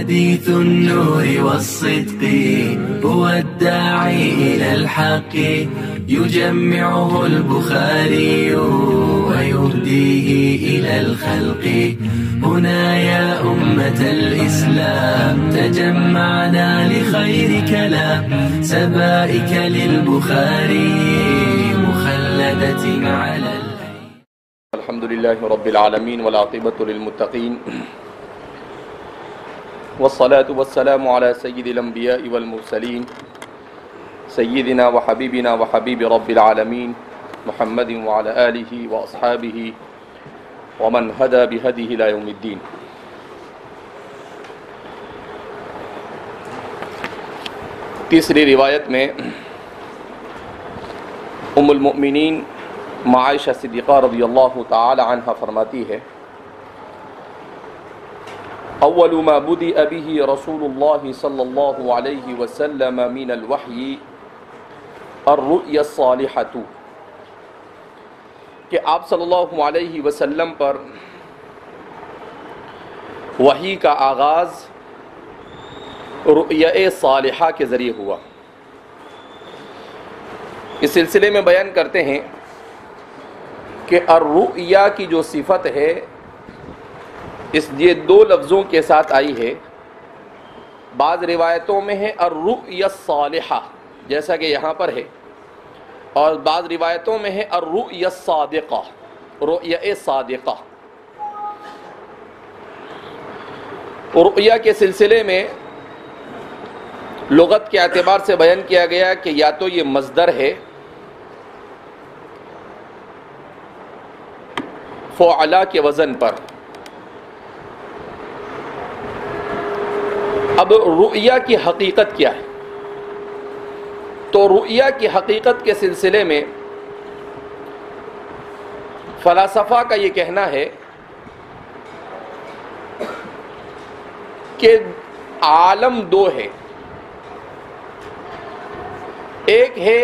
حديث النور والصدق هو الداعي إلى الحق يجمعه البخاري ويهديه إلى الخلق. هنا يا أمة الإسلام تجمعنا لخير كلام سبائك للبخاري مخلدة على الحمد لله رب العالمين والعاقبة للمتقين والصلاة والسلام على سيد الأنبياء والمرسلين سيدنا وحبيبنا وحبيب رب العالمين محمد وعلى آله وأصحابه ومن هدى بهديه إلى يوم الدين. تیسری روایت میں ام المؤمنین عائشہ صدیقہ رضی اللہ تعالی عنہ فرماتی ہے اول ما بدأ به رسول اللہ صلی اللہ علیہ وسلم من الوحی الرؤیا الصالحۃ، کہ آپ صلی اللہ علیہ وسلم پر وحی کا آغاز رؤیا صالحہ کے ذریعے ہوا۔ اس سلسلے میں بیان کرتے ہیں کہ الرؤیا کی جو صفت ہے یہ دو لفظوں کے ساتھ آئی ہے۔ بعض روایتوں میں ہے الرؤیا الصالحہ جیسا کہ یہاں پر ہے، اور بعض روایتوں میں ہے الرؤیا الصادقہ، رؤیا صادقہ۔ رؤیا کے سلسلے میں لغت کے اعتبار سے بیان کیا گیا کہ یا تو یہ مصدر ہے فعلا کے وزن پر۔ اب رؤیا کی حقیقت کیا ہے؟ تو رؤیا کی حقیقت کے سلسلے میں فلاسفہ کا یہ کہنا ہے کہ عالم دو ہے، ایک ہے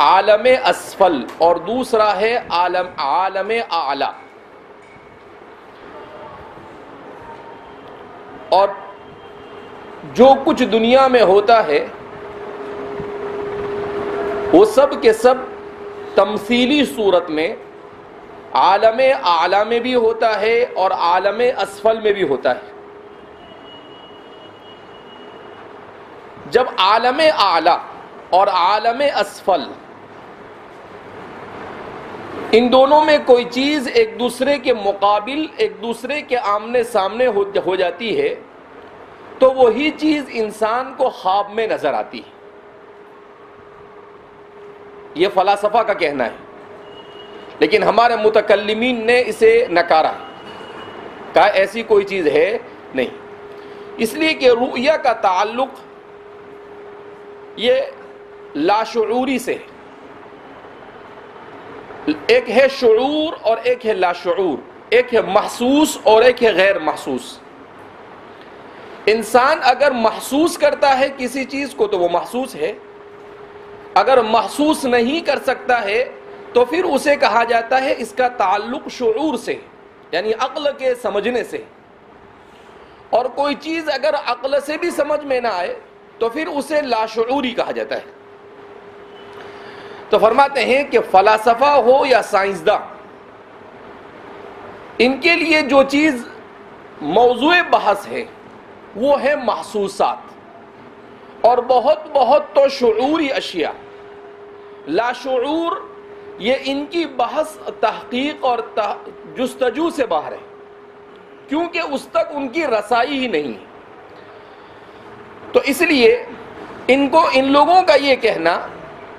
عالم اسفل اور دوسرا ہے عالم اعلی۔ اور جو کچھ دنیا میں ہوتا ہے وہ سب کے سب تمثیلی صورت میں عالم اعلی میں بھی ہوتا ہے اور عالم اسفل میں بھی ہوتا ہے۔ جب عالم اعلی اور عالم اسفل ان دونوں میں کوئی چیز ایک دوسرے کے مقابل، ایک دوسرے کے آمنے سامنے ہو جاتی ہے تو وہی چیز انسان کو خواب میں نظر آتی ہے۔ یہ فلاسفہ کا کہنا ہے، لیکن ہمارے متکلمین نے اسے نکارا ہے، کہا ایسی کوئی چیز ہے نہیں، اس لیے کہ رؤیا کا تعلق یہ لاشعوری سے ہے۔ ایک ہے شعور اور ایک ہے لاشعور، ایک ہے محسوس اور ایک ہے غیر محسوس۔ انسان اگر محسوس کرتا ہے کسی چیز کو تو وہ محسوس ہے، اگر محسوس نہیں کر سکتا ہے تو پھر اسے کہا جاتا ہے اس کا تعلق شعور سے، یعنی عقل کے سمجھنے سے۔ اور کوئی چیز اگر عقل سے بھی سمجھ میں نہ آئے تو پھر اسے لاشعوری کہا جاتا ہے۔ تو فرماتے ہیں کہ فلاسفہ ہو یا سائنسداں، ان کے لیے جو چیز موضوع بحث ہے وہ ہے محسوسات، اور بہت تو شعوری اشیاء۔ لاشعور یہ ان کی بحث، تحقیق اور جستجو سے باہر ہے، کیونکہ اس تک ان کی رسائی ہی نہیں ہے۔ تو اس لیے ان لوگوں کا یہ کہنا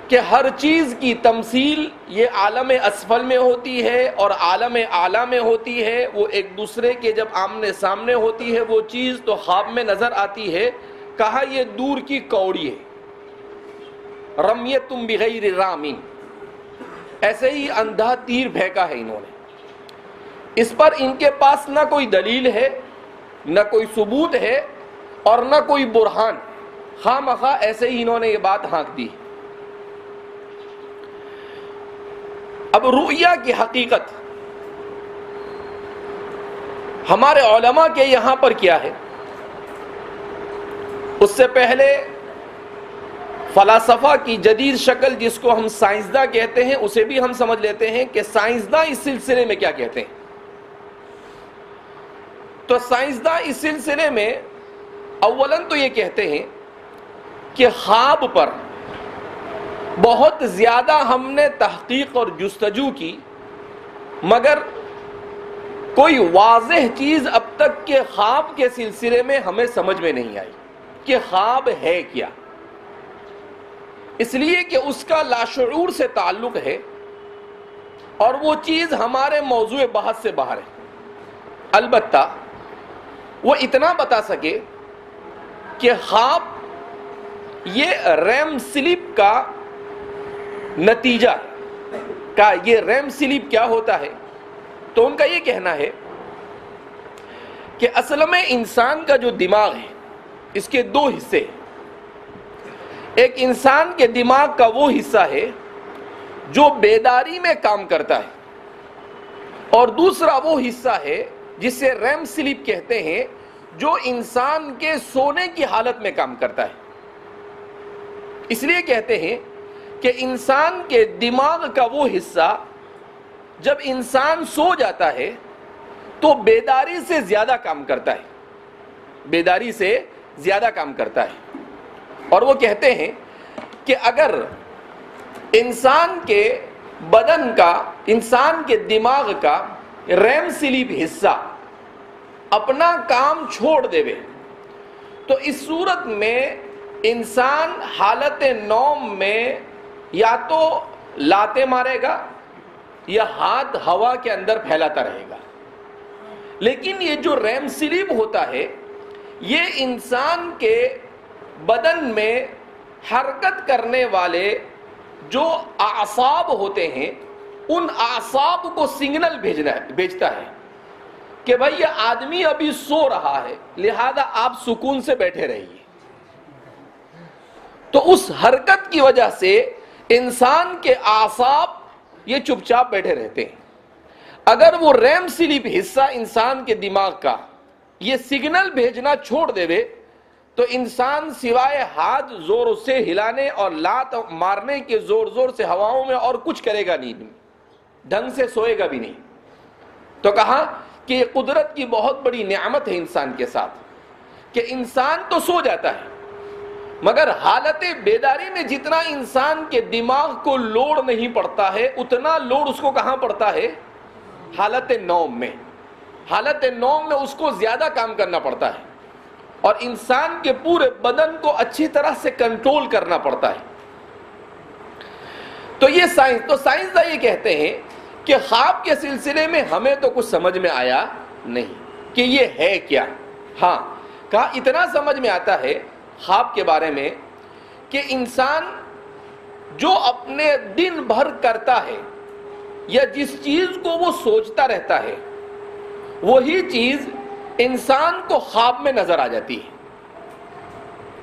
کہ ہر چیز کی تمثیل یہ عالم اسفل میں ہوتی ہے اور عالم اعلی میں ہوتی ہے، وہ ایک دوسرے کے جب آمنے سامنے ہوتی ہے وہ چیز تو خواب میں نظر آتی ہے۔ کہا یہ دور کی کوڑی ہے، رمیتم بغیر رامین، ایسے ہی اندھا تیر پھینکا ہے انہوں نے۔ اس پر ان کے پاس نہ کوئی دلیل ہے، نہ کوئی ثبوت ہے اور نہ کوئی برہان، خواہ مخواہ ایسے ہی انہوں نے یہ بات ہانک دی۔ اب رؤیا کی حقیقت ہمارے علماء کے یہاں پر کیا ہے؟ اس سے پہلے فلاسفہ کی جدید شکل جس کو ہم سائنسداں کہتے ہیں اسے بھی ہم سمجھ لیتے ہیں کہ سائنسداں اس سلسلے میں کیا کہتے ہیں. تو سائنسداں اس سلسلے میں اولاً تو یہ کہتے ہیں کہ خواب پر بہت زیادہ ہم نے تحقیق اور جستجو کی، مگر کوئی واضح چیز اب تک کے خواب کے سلسلے میں ہمیں سمجھ میں نہیں آئی کہ خواب ہے کیا، اس لیے کہ اس کا لاشعور سے تعلق ہے اور وہ چیز ہمارے موضوع بحث سے باہر ہے. البتہ وہ اتنا بتا سکے کہ خواب یہ ریم سلیپ کا نتیجہ ہے. کہ یہ ریم سلیپ کیا ہوتا ہے؟ تو ان کا یہ کہنا ہے کہ اصل میں انسان کا جو دماغ ہے اس کے دو حصے ہیں. ایک انسان کے دماغ کا وہ حصہ ہے جو بیداری میں کام کرتا ہے، اور دوسرا وہ حصہ ہے جسے ریم سلیپ کہتے ہیں جو انسان کے سونے کی حالت میں کام کرتا ہے. اس لیے کہتے ہیں کہ انسان کے دماغ کا وہ حصہ جب انسان سو جاتا ہے تو بیداری سے زیادہ کام کرتا ہے، بیداری سے زیادہ کام کرتا ہے. اور وہ کہتے ہیں کہ اگر انسان کے بدن کا، انسان کے دماغ کا ریم سلیپ حصہ اپنا کام چھوڑ دے تو اس صورت میں انسان حالت نوم میں یا تو لاتے مارے گا یا ہاتھ ہوا کے اندر پھیلاتا رہے گا. لیکن یہ جو ریم سلیپ ہوتا ہے یہ انسان کے بدن میں حرکت کرنے والے جو اعصاب ہوتے ہیں ان اعصاب کو سگنل بھیجتا ہے کہ بھائی یہ آدمی ابھی سو رہا ہے لہذا آپ سکون سے بیٹھے رہیے. تو اس حرکت کی وجہ سے انسان کے اعصاب یہ چپ چاپ بیٹھے رہتے ہیں. اگر وہ ریم سلیپ حصہ انسان کے دماغ کا یہ سگنل بھیجنا چھوڑ دے تو انسان سوائے ہاتھ زور سے ہلانے اور لات مارنے کے زور سے ہواؤں میں اور کچھ کرے گا نہیں، ڈھنگ سے سوئے گا بھی نہیں. تو کہا کہ یہ قدرت کی بہت بڑی نعمت ہے انسان کے ساتھ کہ انسان تو سو جاتا ہے مگر حالت بیداری میں جتنا انسان کے دماغ کو لوڈ نہیں پڑتا ہے اتنا لوڈ اس کو کہاں پڑتا ہے؟ حالت نوم میں. حالت نوم میں اس کو زیادہ کام کرنا پڑتا ہے اور انسان کے پورے بدن کو اچھی طرح سے کنٹرول کرنا پڑتا ہے. تو یہ سائنسداں یہ کہتے ہیں کہ خواب کے سلسلے میں ہمیں تو کچھ سمجھ میں آیا نہیں کہ یہ ہے کیا. ہاں کہا اتنا سمجھ میں آتا ہے خواب کے بارے میں کہ انسان جو اپنے دن بھر کرتا ہے یا جس چیز کو وہ سوچتا رہتا ہے وہی چیز انسان کو خواب میں نظر آ جاتی ہے.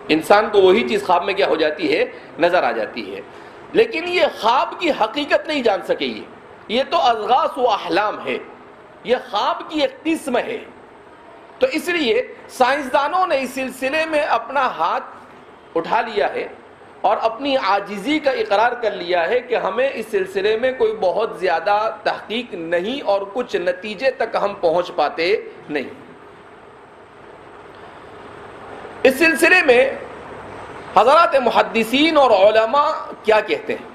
انسان کو وہی چیز خواب میں کیا ہو جاتی ہے؟ نظر آ جاتی ہے. لیکن یہ خواب کی حقیقت نہیں جان سکے. یہ تو اضغاث و احلام ہے، یہ خواب کی ایک قسم ہے. تو اس لیے سائنسدانوں نے اس سلسلے میں اپنا ہاتھ اٹھا لیا ہے اور اپنی عاجزی کا اقرار کر لیا ہے کہ ہمیں اس سلسلے میں کوئی بہت زیادہ تحقیق نہیں اور کچھ نتیجے تک ہم پہنچ پاتے نہیں. اس سلسلے میں حضرات محدثین اور علماء کیا کہتے ہیں؟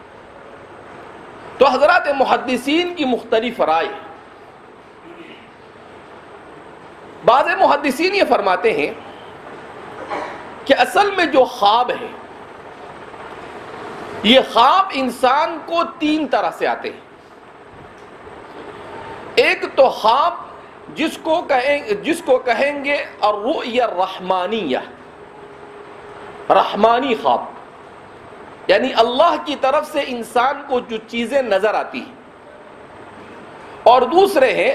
تو حضرات محدثین کی مختلف رائے. بعض محدثین یہ فرماتے ہیں کہ اصل میں جو خواب ہے یہ خواب انسان کو تین طرح سے آتے ہیں. ایک تو خواب جس کو کہیں گے الرؤیا الرحمانیہ، رحمانی خواب، یعنی اللہ کی طرف سے انسان کو جو چیزیں نظر آتی ہیں. اور دوسرے ہیں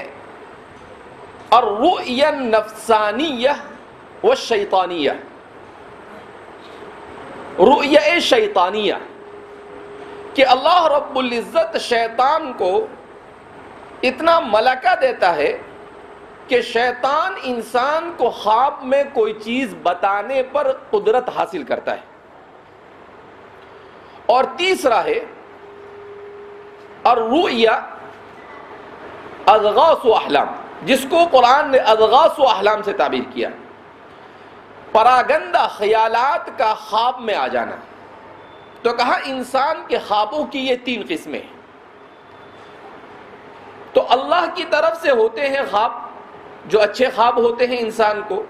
الرؤیا النفسانیہ والشیطانیہ، رؤیا شیطانیہ کہ اللہ رب العزت شیطان کو اتنا ملکہ دیتا ہے کہ شیطان انسان کو خواب میں کوئی چیز بتانے پر قدرت حاصل کرتا ہے. اور تیسرا ہے الرؤیا اضغاث و احلام، جس کو قرآن نے اضغاث و احلام سے تعبیر کیا، پراگندہ خیالات کا خواب میں آ جانا. تو کہا انسان کے خوابوں کی یہ 3 قسمیں ہیں. تو اللہ کی طرف سے ہوتے ہیں خواب جو اچھے خواب ہوتے ہیں انسان کو،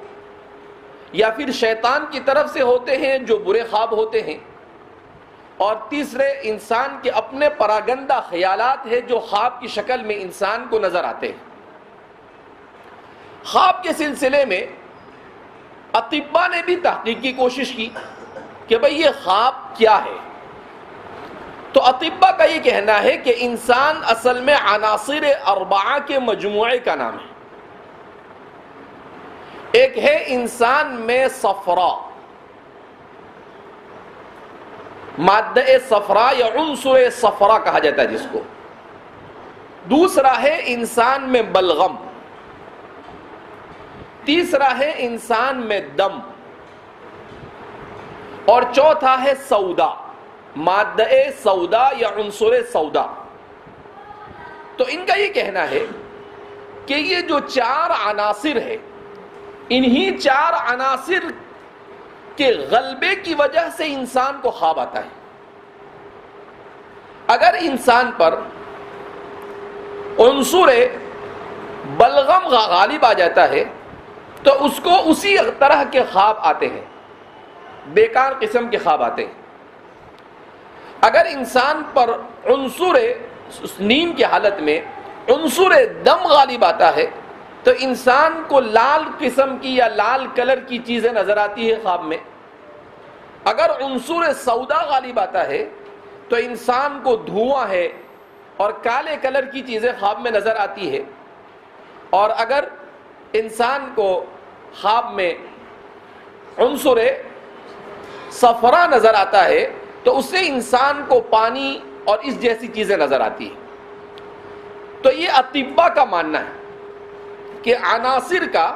یا پھر شیطان کی طرف سے ہوتے ہیں جو برے خواب ہوتے ہیں، اور تیسرے انسان کے اپنے پراگندہ خیالات ہیں جو خواب کی شکل میں انسان کو نظر آتے ہیں. خواب کے سلسلے میں اطباء نے بھی تحقیق کی کوشش کی کہ بھئی یہ خواب کیا ہے. تو اطباء کا یہ کہنا ہے کہ انسان اصل میں عناصر 4 کے مجموعے کا نام ہے. ایک ہے انسان میں صفرا، مادہ صفرا یا عنصر صفرا کہا جاتا ہے جس کو. دوسرا ہے انسان میں بلغم. تیسرا ہے انسان میں دم. اور چوتھا ہے سودا، مادہ سودا یا عنصر سودا. تو ان کا یہ کہنا ہے کہ یہ جو 4 عناصر ہے، انہی 4 عناصر کے غلبے کی وجہ سے انسان کو خواب آتا ہے. اگر انسان پر عنصر بلغم غالب آ جاتا ہے تو اس کو اسی طرح کے خواب آتے ہیں، بیکار قسم کے خواب آتے ہیں. اگر انسان پر عنصر نیند کی حالت میں عنصر دم غالب آتا ہے تو انسان کو لال قسم کی یا لال کلر کی چیزیں نظر آتی ہے خواب میں. اگر عنصر سودا غالب آتا ہے تو انسان کو دھواں ہے اور کالے کلر کی چیزیں خواب میں نظر آتی ہے. اور اگر انسان کو خواب میں عنصر صفرا نظر آتا ہے تو اس سے انسان کو پانی اور اس جیسی چیزیں نظر آتی ہیں. تو یہ اطباء کا ماننا ہے کہ عناصر کا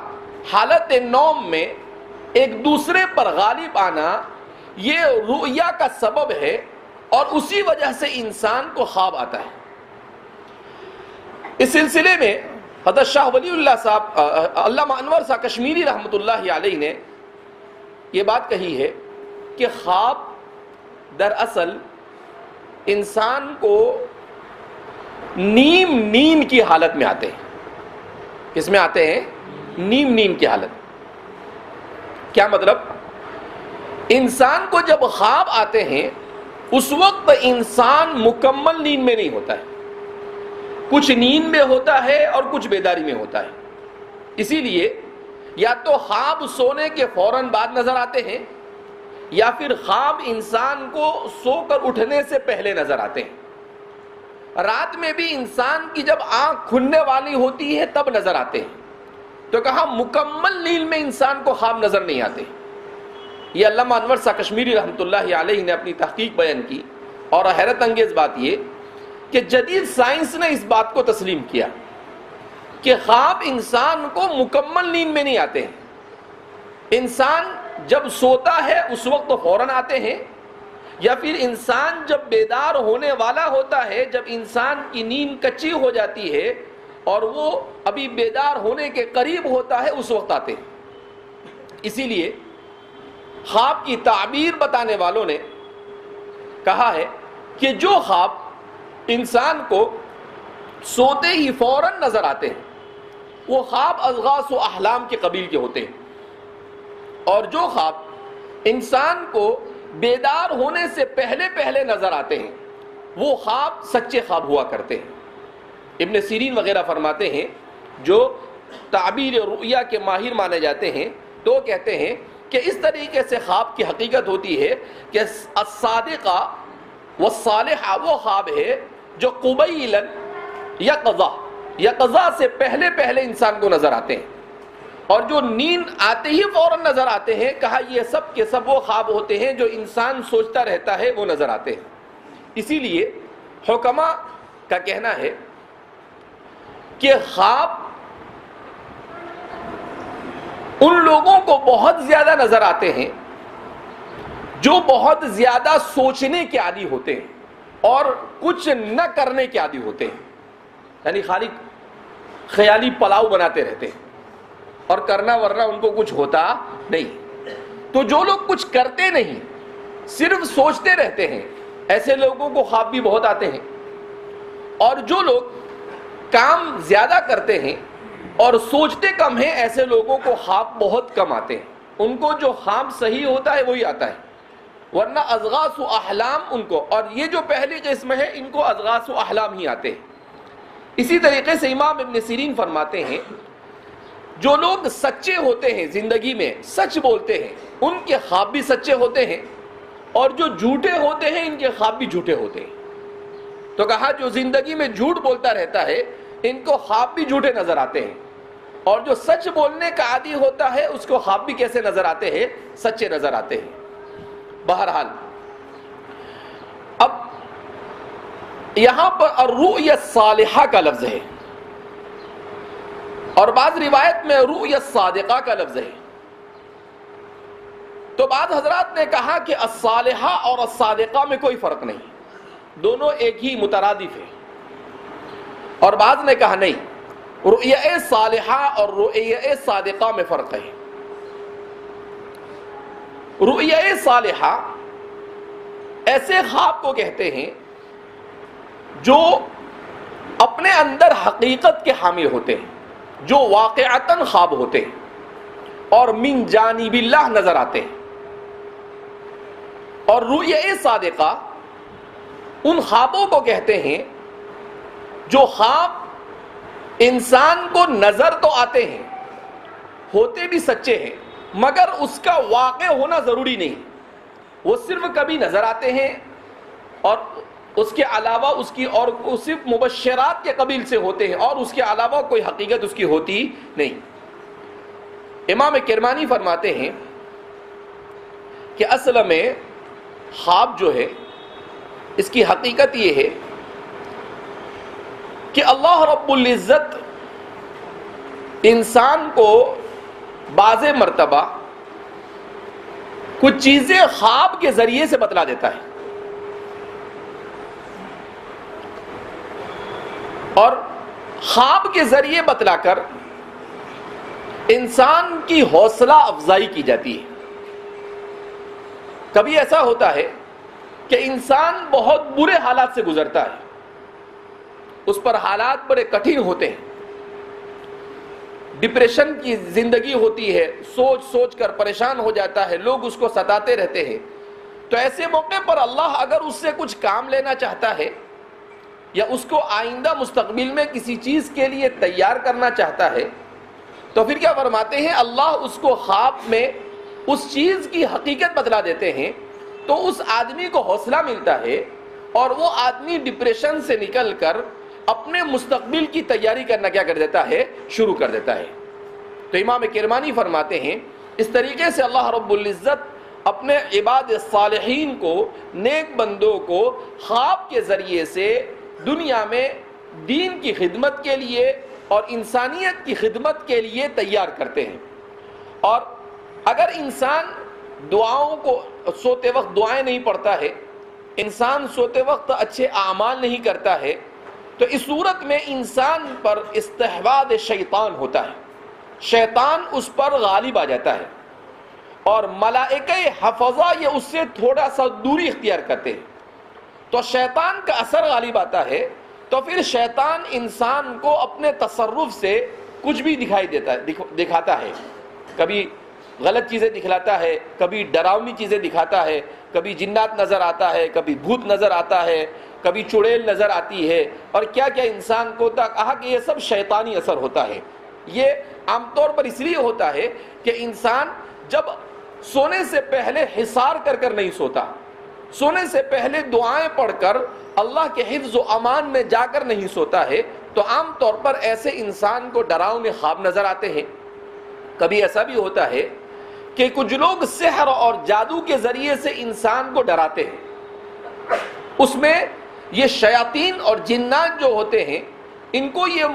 حالت نوم میں ایک دوسرے پر غالب آنا یہ رؤیا کا سبب ہے اور اسی وجہ سے انسان کو خواب آتا ہے. اس سلسلے میں حضرت شاہ ولی اللہ صاحب علامہ انور صاحب کشمیری رحمۃ اللہ علیہ نے یہ بات کہی ہے کہ خواب دراصل انسان کو نیند کی حالت میں آتے ہیں. کس میں آتے ہیں؟ نیند کی حالت. کیا مطلب؟ انسان کو جب خواب آتے ہیں اس وقت انسان مکمل نیند میں نہیں ہوتا ہے، کچھ نیند میں ہوتا ہے اور کچھ بیداری میں ہوتا ہے. اسی لیے یا تو خواب سونے کے فوراً بعد نظر آتے ہیں یا پھر خواب انسان کو سو کر اٹھنے سے پہلے نظر آتے ہیں. رات میں بھی انسان کی جب آنکھ کھلنے والی ہوتی ہے تب نظر آتے ہیں. تو کہا مکمل نیند میں انسان کو خواب نظر نہیں آتے. یہ علامہ انور صاحب کشمیری رحمۃ اللہ علیہ نے اپنی تحقیق بیان کی. اور حیرت انگیز بات یہ کہ جدید سائنس نے اس بات کو تسلیم کیا کہ خواب انسان کو مکمل نیند میں نہیں آتے ہیں. انسان جب سوتا ہے اس وقت تو فوراً آتے ہیں، یا پھر انسان جب بیدار ہونے والا ہوتا ہے، جب انسان کی نیند کچی ہو جاتی ہے اور وہ ابھی بیدار ہونے کے قریب ہوتا ہے اس وقت آتے ہیں. اسی لیے خواب کی تعبیر بتانے والوں نے کہا ہے کہ جو خواب انسان کو سوتے ہی فوراً نظر آتے ہیں وہ خواب اضغاث و احلام کے قبیل کے ہوتے ہیں، اور جو خواب انسان کو بیدار ہونے سے پہلے نظر آتے ہیں وہ خواب سچے خواب ہوا کرتے ہیں. ابن سیرین وغیرہ فرماتے ہیں جو تعبیر رؤیا کے ماہر مانے جاتے ہیں تو کہتے ہیں کہ اس طریقے سے خواب کی حقیقت ہوتی ہے کہ الصادقہ والصالحہ وہ خواب ہے جو قبیلا یقظہ سے پہلے انسان کو نظر آتے ہیں، اور جو نیند آتے ہی فوراً نظر آتے ہیں کہا یہ سب کے سب وہ خواب ہوتے ہیں جو انسان سوچتا رہتا ہے وہ نظر آتے ہیں. اسی لیے حکماء کا کہنا ہے کہ خواب ان لوگوں کو بہت زیادہ نظر آتے ہیں جو بہت زیادہ سوچنے کے عادی ہوتے ہیں اور کچھ نہ کرنے کے عادی ہوتے ہیں، یعنی خالی خیالی پلاؤ بناتے رہتے ہیں اور کرنا ورنہ ان کو کچھ ہوتا نہیں۔ تو جو لوگ کچھ کرتے نہیں صرف سوچتے رہتے ہیں ایسے لوگوں کو خواب بھی بہت آتے ہیں، اور جو لوگ کام زیادہ کرتے ہیں اور سوچتے کم ہیں ایسے لوگوں کو خواب بہت کم آتے ہیں۔ ان کو جو خواب صحیح ہوتا ہے وہی آتا ہے، ورنہ اضغاث و احلام ان کو، اور یہ جو پہلی قسم ہے ان کو اضغاث و احلام ہی آتے ہیں۔ اسی طریقے سے امام ابن سیرین فرماتے ہیں جو لوگ سچے ہوتے ہیں زندگی میں، سچ بولتے ہیں، ان کے خواب بھی سچے ہوتے ہیں، اور جو جھوٹے ہوتے ہیں ان کے خواب بھی جھوٹے ہوتے ہیں۔ تو کہا جو زندگی میں جھوٹ بولتا رہتا ہے ان کو خواب بھی جھوٹے نظر آتے ہیں، اور جو سچ بولنے کا عادی ہوتا ہے اس کو خواب بھی کیسے نظر آتے ہیں؟ سچے نظر آتے ہیں۔ بہرحال اب یہاں پر الرؤیا الصالحہ کا لفظ ہے اور بعض روایت میں رؤیا الصادقہ کا لفظ ہے، تو بعض حضرات نے کہا کہ الصالحہ اور الصادقہ میں کوئی فرق نہیں، دونوں ایک ہی مترادف ہے، اور بعض نے کہا نہیں، رؤیا صالحہ اور رؤیا صادقہ میں فرق ہے۔ رؤیا صالحہ ایسے خواب کو کہتے ہیں جو اپنے اندر حقیقت کے حامل ہوتے ہیں، جو واقعتاً خواب ہوتے ہیں اور من جانب اللہ نظر آتے ہیں، اور رؤیا صادقہ ان خوابوں کو کہتے ہیں جو خواب انسان کو نظر تو آتے ہیں، ہوتے بھی سچے ہیں، مگر اس کا واقع ہونا ضروری نہیں، وہ صرف کبھی نظر آتے ہیں اور اس کے علاوہ اس کی اور صرف مبشرات کے قبیل سے ہوتے ہیں اور اس کے علاوہ کوئی حقیقت اس کی ہوتی نہیں۔ امام کرمانی فرماتے ہیں کہ اصل میں خواب جو ہے اس کی حقیقت یہ ہے کہ اللہ رب العزت انسان کو بعض مرتبہ کچھ چیزیں خواب کے ذریعے سے بتلا دیتا ہے، اور خواب کے ذریعے بتلا کر انسان کی حوصلہ افزائی کی جاتی ہے۔ کبھی ایسا ہوتا ہے کہ انسان بہت برے حالات سے گزرتا ہے، اس پر حالات بڑے کٹھن ہوتے ہیں، ڈپریشن کی زندگی ہوتی ہے، سوچ سوچ کر پریشان ہو جاتا ہے، لوگ اس کو ستاتے رہتے ہیں، تو ایسے موقع پر اللہ اگر اس سے کچھ کام لینا چاہتا ہے یا اس کو آئندہ مستقبل میں کسی چیز کے لیے تیار کرنا چاہتا ہے تو پھر کیا فرماتے ہیں، اللہ اس کو خواب میں اس چیز کی حقیقت بتلا دیتے ہیں، تو اس آدمی کو حوصلہ ملتا ہے اور وہ آدمی ڈپریشن سے نکل کر اپنے مستقبل کی تیاری کرنا کیا کر دیتا ہے؟ شروع کر دیتا ہے۔ تو امام کرمانی فرماتے ہیں اس طریقے سے اللہ رب العزت اپنے عباد الصالحین کو، نیک بندوں کو خواب کے ذریعے سے دنیا میں دین کی خدمت کے لیے اور انسانیت کی خدمت کے لیے تیار کرتے ہیں۔ اور اگر انسان دعاؤں کو سوتے وقت دعائیں نہیں پڑھتا ہے، انسان سوتے وقت اچھے اعمال نہیں کرتا ہے، تو اس صورت میں انسان پر استحواذ شیطان ہوتا ہے، شیطان اس پر غالب آ جاتا ہے، اور ملائکہ حفظہ یہ اس سے تھوڑا سا دوری اختیار کرتے ہیں، تو شیطان کا اثر غالب آتا ہے، تو پھر شیطان انسان کو اپنے تصرف سے کچھ بھی دکھاتا ہے، کبھی غلط چیزیں دکھلاتا ہے، کبھی ڈراؤنی چیزیں دکھاتا ہے، کبھی جنات نظر آتا ہے، کبھی بھوت نظر آتا ہے، کبھی چڑیل نظر آتی ہے، اور کیا کیا انسان کو کہا کہ یہ سب شیطانی اثر ہوتا ہے۔ یہ عام طور پر اس لیے ہوتا ہے کہ انسان جب سونے سے پہلے حصار کر کر نہیں سوتا، سونے سے پہلے دعائیں پڑھ کر اللہ کے حفظ و امان میں جا کر نہیں سوتا ہے، تو عام طور پر ایسے انسان کو ڈراؤنے خواب نظر آتے ہیں۔ کبھی ایسا بھی ہوتا ہے کہ کچھ لوگ سحر اور جادو کے ذریعے سے انسان کو ڈراتے ہیں، اس میں یہ شیاطین اور جنات جو ہوتے ہیں ان کو یہ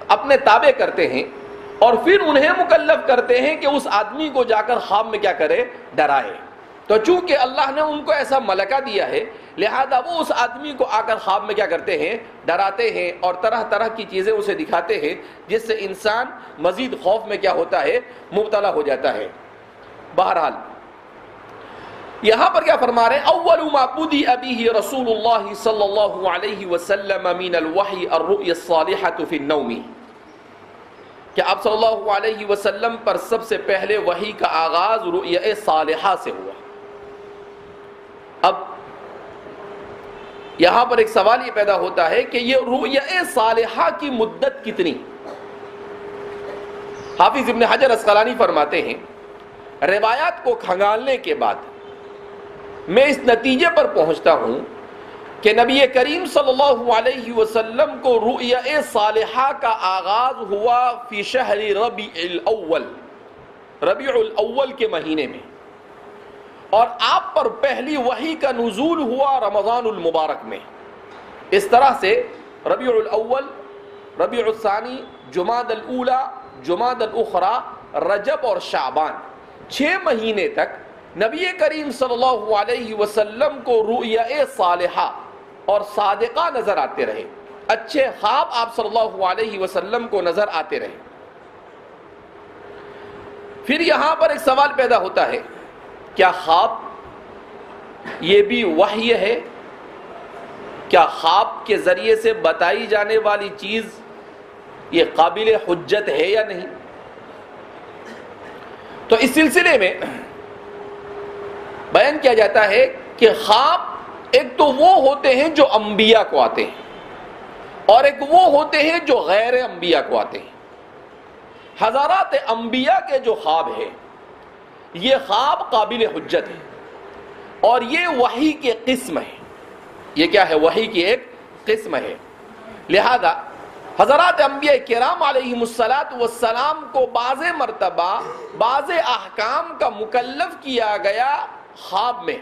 اپنے تابع کرتے ہیں، اور پھر انہیں مکلف کرتے ہیں کہ اس آدمی کو جا کر خواب میں کیا کرے؟ ڈرائے. تو چونکہ اللہ نے ان کو ایسا ملکہ دیا ہے لہذا وہ اس آدمی کو آ کر خواب میں کیا کرتے ہیں؟ ڈراتے ہیں اور طرح طرح کی چیزیں اسے دکھاتے ہیں جس سے انسان مزید خوف میں کیا ہوتا ہے؟ مبتلا ہو جاتا ہے. بہرحال یہاں پر کیا فرما رہے ہیں؟ اول ما بدأ به رسول اللہ صلی اللہ علیہ وسلم من الوحی الرؤیا الصالحۃ فی النوم، کہ آپ صلی اللہ علیہ وسلم پر سب سے پہلے وحی کا آغاز رؤیا صالحہ سے ہوا. اب یہاں پر ایک سوال یہ پیدا ہوتا ہے کہ یہ رؤیا صالحہ کی مدت کتنی؟ حافظ ابن حجر اسقلانی فرماتے ہیں روایات کو کھنگالنے کے بعد میں اس نتیجے پر پہنچتا ہوں کہ نبی کریم صلی اللہ علیہ وسلم کو رؤیا صالحہ کا آغاز ہوا فی شہر ربیع الاول، ربیع الاول کے مہینے میں، اور آپ پر پہلی وحی کا نزول ہوا رمضان المبارک میں. اس طرح سے ربیع الاول، ربیع الثانی، جمادی الاولی، جمادی الاخری، رجب اور شعبان، 6 مہینے تک نبی کریم صلی اللہ علیہ وسلم کو رؤیا صالحہ اور صادقہ نظر آتے رہے، اچھے خواب آپ صلی اللہ علیہ وسلم کو نظر آتے رہے. پھر یہاں پر ایک سوال پیدا ہوتا ہے، کیا خواب یہ بھی وحی ہے؟ کیا خواب کے ذریعے سے بتائی جانے والی چیز یہ قابل حجت ہے یا نہیں؟ تو اس سلسلے میں بیان کیا جاتا ہے کہ خواب ایک تو وہ ہوتے ہیں جو انبیاء کو آتے ہیں اور ایک وہ ہوتے ہیں جو غیر انبیاء کو آتے ہیں. ہزارات انبیاء کے جو خواب ہے یہ خواب قابل حجت ہے اور یہ وحی کی قسم ہے. یہ کیا ہے؟ وحی کی ایک قسم ہے. لہذا حضرات انبیاء کرام علیہم السلام کو بعض مرتبہ بعض احکام کا مکلف کیا گیا خواب میں،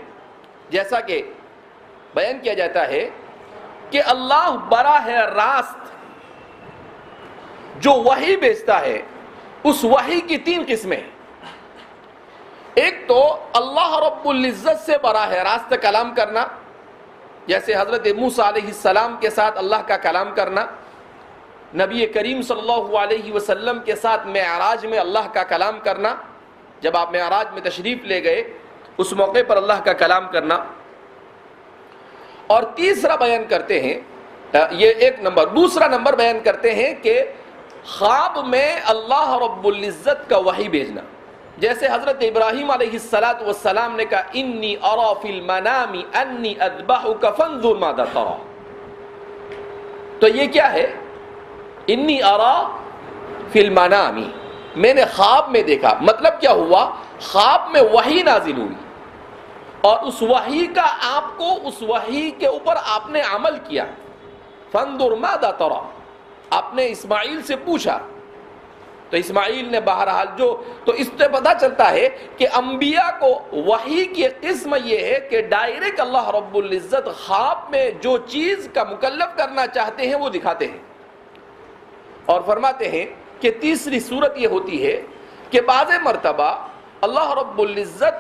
جیسا کہ بیان کیا جاتا ہے کہ اللہ براہ راست جو وحی بھیجتا ہے اس وحی کی 3 قسمیں ہیں. ایک تو اللہ رب العزت سے براہ راست کلام کرنا، جیسے حضرت موسیٰ علیہ السلام کے ساتھ اللہ کا کلام کرنا، نبی کریم صلی اللہ علیہ وسلم کے ساتھ معراج میں اللہ کا کلام کرنا، جب آپ معراج میں تشریف لے گئے اس موقع پر اللہ کا کلام کرنا. اور تیسرا بیان کرتے ہیں، یہ ایک نمبر. دوسرا نمبر بیان کرتے ہیں کہ خواب میں اللہ رب العزت کا وحی بھیجنا، جیسے حضرت ابراہیم علیہ السلام نے کہا انی ارا فی المنام انی اذبحک فانظر ماذا تری. تو یہ کیا ہے؟ انی ارا فی المنام، میں نے خواب میں دیکھا. مطلب کیا ہوا؟ خواب میں وحی نازل ہوئی اور اس وحی کا آپ کو اس وحی کے اوپر آپ نے عمل کیا. فانظر ماذا تری، آپ نے اسماعیل سے پوچھا تو اسماعیل نے بہرحال تو اس سے پتہ چلتا ہے کہ انبیاء کو وحی کی قسم یہ ہے کہ ڈائریکٹ اللہ رب العزت خواب میں جو چیز کا مکلف کرنا چاہتے ہیں وہ دکھاتے ہیں. اور فرماتے ہیں کہ تیسری صورت یہ ہوتی ہے کہ بعض مرتبہ اللہ رب العزت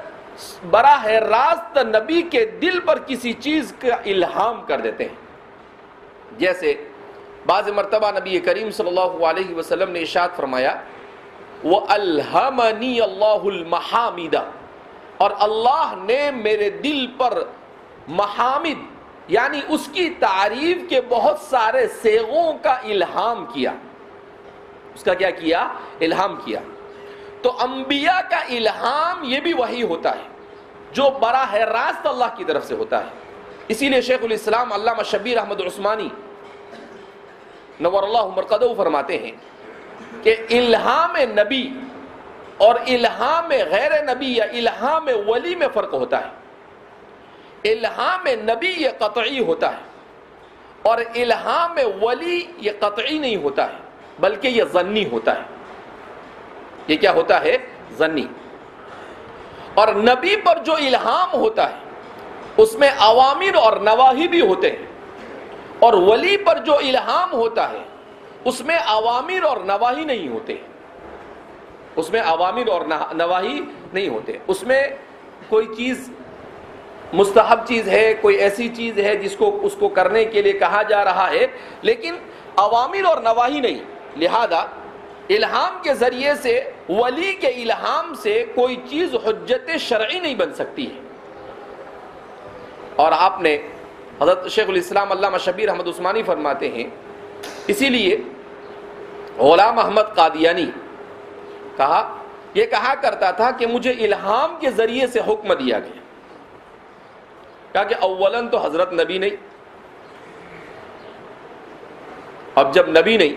براہ راست نبی کے دل پر کسی چیز کا الہام کر دیتے ہیں. جیسے بعض مرتبہ نبی کریم صلی اللہ علیہ وسلم نے ارشاد فرمایا وَأَلْهَمَنِي اللَّهُ الْمَحَامِدَ، اور اللہ نے میرے دل پر محامد یعنی اس کی تعریف کے بہت سارے صیغوں کا الہام کیا. اس کا کیا کیا؟ الہام کیا. تو انبیاء کا الہام یہ بھی وحی ہوتا ہے جو براہ راست اللہ کی طرف سے ہوتا ہے. اسی لیے شیخ الاسلام علامہ شبیر احمد عثمانی نور اللہ مرقدہ فرماتے ہیں کہ الہام نبی اور الہام غیر نبی یا الہام ولی میں فرق ہوتا ہے. الہام نبی یہ قطعی ہوتا ہے اور الہام ولی یہ قطعی نہیں ہوتا ہے بلکہ یہ ظنی ہوتا ہے. یہ کیا ہوتا ہے؟ ظنی. اور نبی پر جو الہام ہوتا ہے اس میں اوامر اور نواہی بھی ہوتے ہیں، اور ولی پر جو الہام ہوتا ہے اس میں اوامر اور نواہی نہیں ہوتے. اس میں اوامر اور نواہی نہیں ہوتے. اس میں کوئی چیز مستحب چیز ہے, کوئی ایسی چیز ہے جس کو اس کو کرنے کے لیے کہا جا رہا ہے, لیکن اوامر اور نواہی نہیں. لہذا الہام کے ذریعے سے, ولی کے الہام سے کوئی چیز حجت شرعی نہیں بن سکتی ہے. اور آپ نے حضرت شیخ الاسلام علامہ شبیر احمد عثمانی فرماتے ہیں, اسی لیے غلام احمد قادیانی یہ کہا کرتا تھا کہ مجھے الہام کے ذریعے سے حکم دیا گیا. کہا کہ اولاً تو حضرت نبی نہیں, اب جب نبی نہیں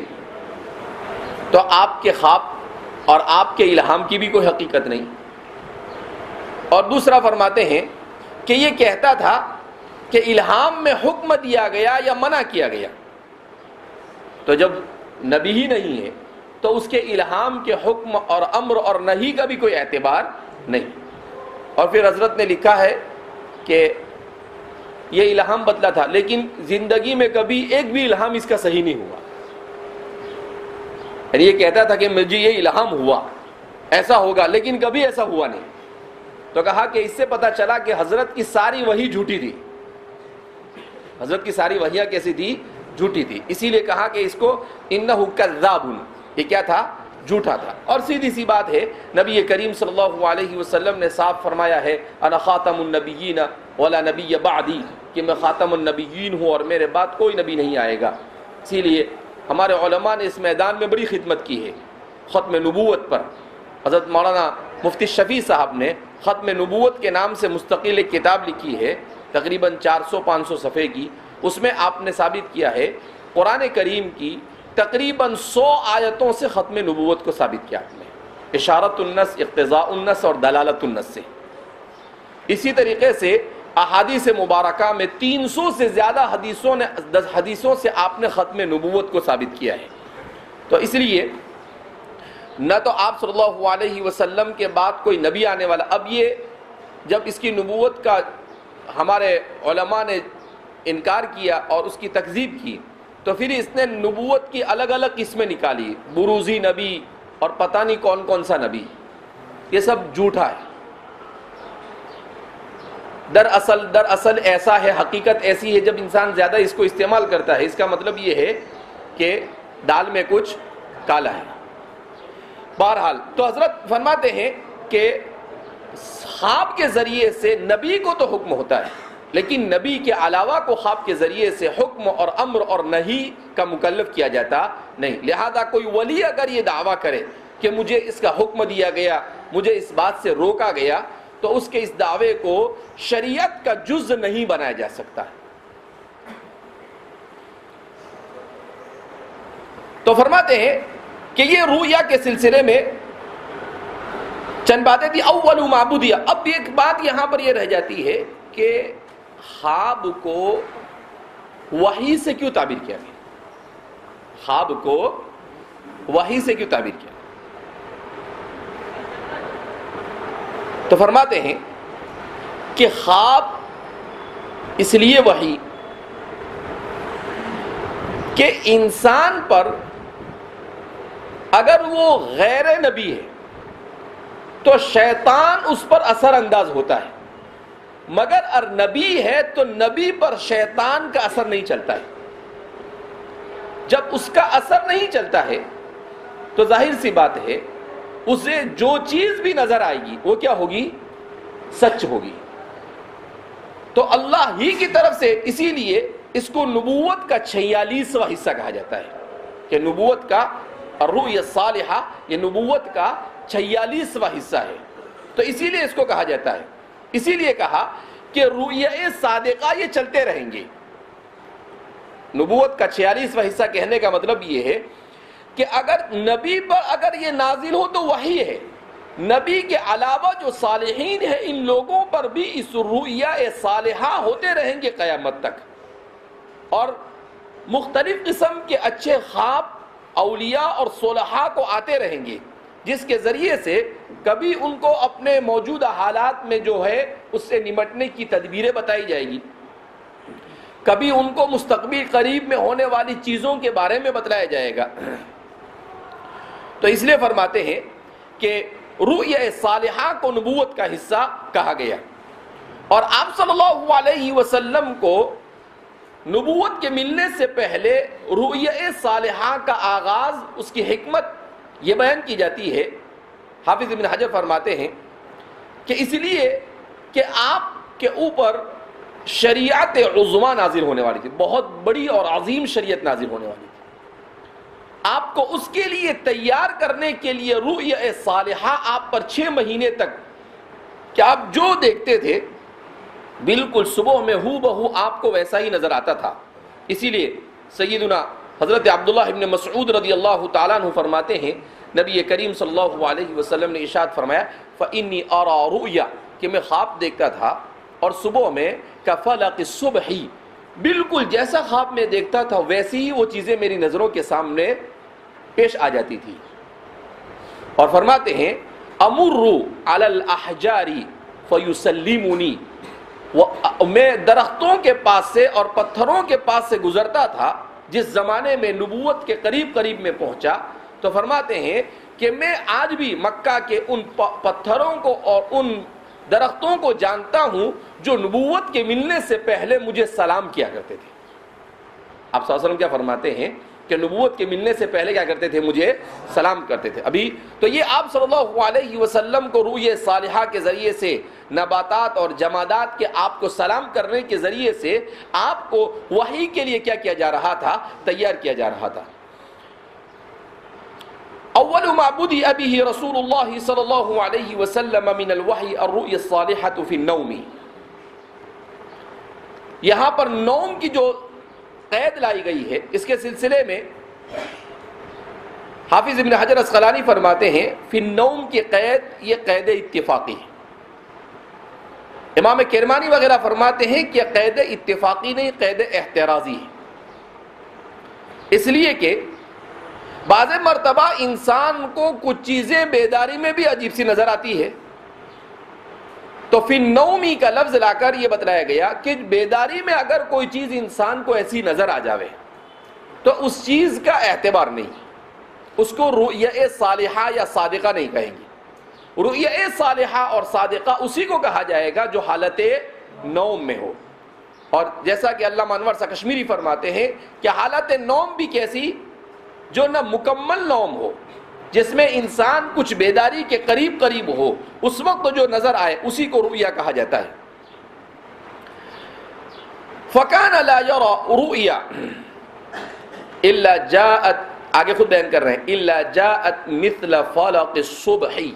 تو آپ کے خواب اور آپ کے الہام کی بھی کوئی حقیقت نہیں. اور دوسرا فرماتے ہیں کہ یہ کہتا تھا کہ الہام میں حکم دیا گیا یا منع کیا گیا, تو جب نبی ہی نہیں ہے تو اس کے الہام کے حکم اور امر اور نہی کا بھی کوئی اعتبار نہیں. اور پھر حضرت نے لکھا ہے کہ یہ الہام بدلا تھا, لیکن زندگی میں کبھی ایک بھی الہام اس کا صحیح نہیں ہوا. یعنی یہ کہتا تھا کہ مجھے یہ الہام ہوا, ایسا ہوگا, لیکن کبھی ایسا ہوا نہیں. تو کہا کہ اس سے پتہ چلا کہ حضرت کی ساری وحی جھوٹی تھی. حضرت کی ساری وحیاں کیسی تھی؟ جھوٹی تھی. اسی لیے کہا کہ اس کو انہ کذاب, یہ کیا تھا؟ جھوٹا تھا. اور سیدھی سی بات ہے, نبی کریم صلی اللہ علیہ وسلم نے صاف فرمایا ہے, انا خاتم النبیین ولا نبی بعدی, کہ میں خاتم النبیین ہوں اور میرے بعد کوئی نبی نہیں آئے گا. اسی لیے ہمارے علماء نے اس میدان میں بڑی خدمت کی ہے. ختم نبوت پر حضرت مولانا مفتی شفیع صاحب نے ختم نبوت کے نام سے مستقل ایک کتاب لکھی ہے, تقریباً 400-500 صفحے کی. اس میں آپ نے ثابت کیا ہے قرآن کریم کی تقریباً 100 آیتوں سے ختم نبوت کو ثابت کیا آپ نے, اشارت النص, اقتضاء النص اور دلالت النص سے. اسی طریقے سے احادیث مبارکہ میں 300 سے زیادہ حدیثوں سے آپ نے ختم نبوت کو ثابت کیا ہے. تو اس لیے نہ تو آپ صلی اللہ علیہ وسلم کے بعد کوئی نبی آنے والا. اب یہ جب اس کی نبوت کا ہمارے علماء نے انکار کیا اور اس کی تکذیب کی, تو پھر اس نے نبوت کی الگ الگ قسمیں نکالی, بروزی نبی اور پتہ نہیں کون کون سا نبی. یہ سب جھوٹا ہے. دراصل ایسا ہے, حقیقت ایسی ہے, جب انسان زیادہ اس کو استعمال کرتا ہے, اس کا مطلب یہ ہے کہ دال میں کچھ کالا ہے. بہرحال تو حضرت فرماتے ہیں کہ خواب کے ذریعے سے نبی کو تو حکم ہوتا ہے, لیکن نبی کے علاوہ کو خواب کے ذریعے سے حکم اور امر اور نہی کا مکلف کیا جاتا نہیں. لہذا کوئی ولی اگر یہ دعویٰ کرے کہ مجھے اس کا حکم دیا گیا, مجھے اس بات سے روکا گیا, تو اس کے اس دعوے کو شریعت کا جز نہیں بنایا جا سکتا. تو فرماتے ہیں کہ یہ رؤیا کے سلسلے میں چند باتیں تھی. اول معبودیہ. اب ایک بات یہاں پر یہ رہ جاتی ہے کہ خواب کو وحی سے کیوں تعبیر کیا گیا؟ خواب کو وحی سے کیوں تعبیر کیا؟ تو فرماتے ہیں کہ خواب اس لیے وحی کہ انسان پر اگر وہ غیر نبی ہے تو شیطان اس پر اثر انداز ہوتا ہے, مگر اگر نبی ہے تو نبی پر شیطان کا اثر نہیں چلتا ہے. جب اس کا اثر نہیں چلتا ہے تو ظاہر سی بات ہے اسے جو چیز بھی نظر آئے گی وہ کیا ہوگی؟ سچ ہوگی. تو اللہ ہی کی طرف سے, اسی لیے اس کو نبوت کا 46واں حصہ کہا جاتا ہے کہ نبوت کا الرؤیا الصالحہ یہ نبوت کا 46واں حصہ ہے. تو اسی لیے اس کو کہا جاتا ہے. اسی لیے کہا کہ رؤیا صادقہ یہ چلتے رہیں گے. نبوت کا 46واں حصہ کہنے کا مطلب یہ ہے کہ اگر نبی پر اگر یہ نازل ہو تو وحی ہے, نبی کے علاوہ جو صالحین ہیں ان لوگوں پر بھی اس رؤیا صالحہ ہوتے رہیں گے قیامت تک. اور مختلف قسم کے اچھے خواب اولیاء اور صلحاء کو آتے رہیں گے, جس کے ذریعے سے کبھی ان کو اپنے موجودہ حالات میں جو ہے اس سے نمٹنے کی تدبیریں بتائی جائے گی, کبھی ان کو مستقبل قریب میں ہونے والی چیزوں کے بارے میں بتلایا جائے گا. تو اس لیے فرماتے ہیں کہ رؤیا صالحہ کو نبوت کا حصہ کہا گیا، اور آپ صلی اللہ علیہ وسلم کو نبوت کے ملنے سے پہلے رؤیا صالحہ کا آغاز، اس کی حکمت یہ بیان کی جاتی ہے۔ حافظ ابن حجر فرماتے ہیں کہ اس لیے کہ آپ کے اوپر شریعت عظمیٰ نازل ہونے والی تھی، بہت بڑی اور عظیم شریعت نازل ہونے والی تھی، آپ کو اس کے لیے تیار کرنے کے لیے رؤیا صالحہ آپ پر 6 مہینے تک کہ آپ جو دیکھتے تھے بالکل صبح میں ہو بہو آپ کو ویسا ہی نظر آتا تھا۔ اسی لیے سیدنا حضرت عبداللہ ابن مسعود رضی اللہ تعالیٰ عنہ فرماتے ہیں نبی کریم صلی اللہ علیہ وسلم نے ارشاد فرمایا فَإِنِّي أَرَى رُؤْيَا کہ میں خواب دیکھتا تھا اور صبح میں كَفَلَقِ الصُّبْحِ بالکل جیسا خواب میں دیکھتا تھا ویسی ہی وہ چیزیں میری نظروں کے سامنے پیش آ جاتی تھی۔ اور فرماتے ہیں أَمُرُّ عَلَى الْأَحْجَارِ فَيُسَلِّمُنِي میں درختوں کے پاس سے اور پتھروں کے پاس سے گزرتا تھا جس زمانے میں نبوت کے قریب قریب میں پہنچا، تو فرماتے ہیں کہ میں آج بھی مکہ کے ان پتھروں کو اور ان درختوں کو جانتا ہوں جو نبوت کے ملنے سے پہلے مجھے سلام کیا کرتے تھے۔ آپ صلی اللہ علیہ وسلم کیا فرماتے ہیں کہ نبوت کے ملنے سے پہلے کیا کرتے تھے؟ مجھے سلام کرتے تھے۔ ابھی تو یہ آپ صلی اللہ علیہ وسلم کو رؤیا صالحہ کے ذریعے سے نباتات اور جمادات کے آپ کو سلام کرنے کے ذریعے سے آپ کو وحی کے لیے کیا کیا جا رہا تھا؟ تیار کیا جا رہا تھا۔ اول ما بدأ به رسول اللہ صلی اللہ علیہ وسلم من الوحی الرؤیا الصالحة فی النوم، یہاں پر نوم کی جو قید لائی گئی ہے اس کے سلسلے میں حافظ ابن حجر اسقلانی فرماتے ہیں فی النوم کی قید یہ قید اتفاقی ہے۔ امام کرمانی وغیرہ فرماتے ہیں کہ قید اتفاقی نہیں، قید احترازی ہے، اس لیے کہ بعض مرتبہ انسان کو کچھ چیزیں بیداری میں بھی عجیب سی نظر آتی ہے، تو فی النومی کا لفظ لا کر یہ بتلایا گیا کہ بیداری میں اگر کوئی چیز انسان کو ایسی نظر آ جاوے تو اس چیز کا اعتبار نہیں، اس کو رؤیا صالحہ یا صادقہ نہیں کہیں گے۔ رؤیا صالحہ اور صادقہ اسی کو کہا جائے گا جو حالت نوم میں ہو، اور جیسا کہ علامہ انور سا کشمیری فرماتے ہیں کہ حالت نوم بھی کیسی؟ جو نہ مکمل نوم ہو، جس میں انسان کچھ بیداری کے قریب قریب ہو، اس وقت جو نظر آئے اسی کو رؤیا کہا جاتا ہے۔ فَكَانَ لَا يَرَى رُؤْيَا إِلَّا جَاءَتْ آگے خود بیان کر رہے ہیں إِلَّا جَاءَتْ مِثْلَ فَلَقِ الصُّبْحِ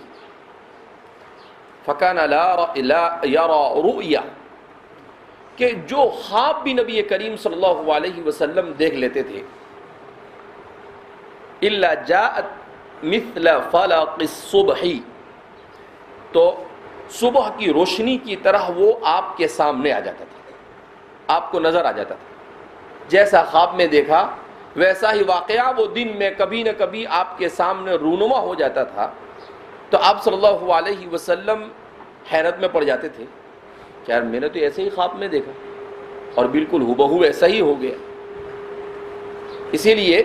فَكَانَ لَا يَرَى رُؤْيَا کہ جو خواب بھی نبی کریم صلی اللہ علیہ وسلم دیکھ لیتے تھے إِلَّا جَاءَتْ مثل فلق الصبح تو صبح کی روشنی کی طرح وہ آپ کے سامنے آ جاتا تھا، آپ کو نظر آ جاتا تھا، جیسا خواب میں دیکھا ویسا ہی واقعہ وہ دن میں کبھی نہ کبھی آپ کے سامنے رونما ہو جاتا تھا۔ تو آپ صلی اللہ علیہ وسلم حیرت میں پڑ جاتے تھے کہ یار میں نے تو ایسے ہی خواب میں دیکھا اور بالکل ہو ایسا ہی ہو گیا۔ اسی لیے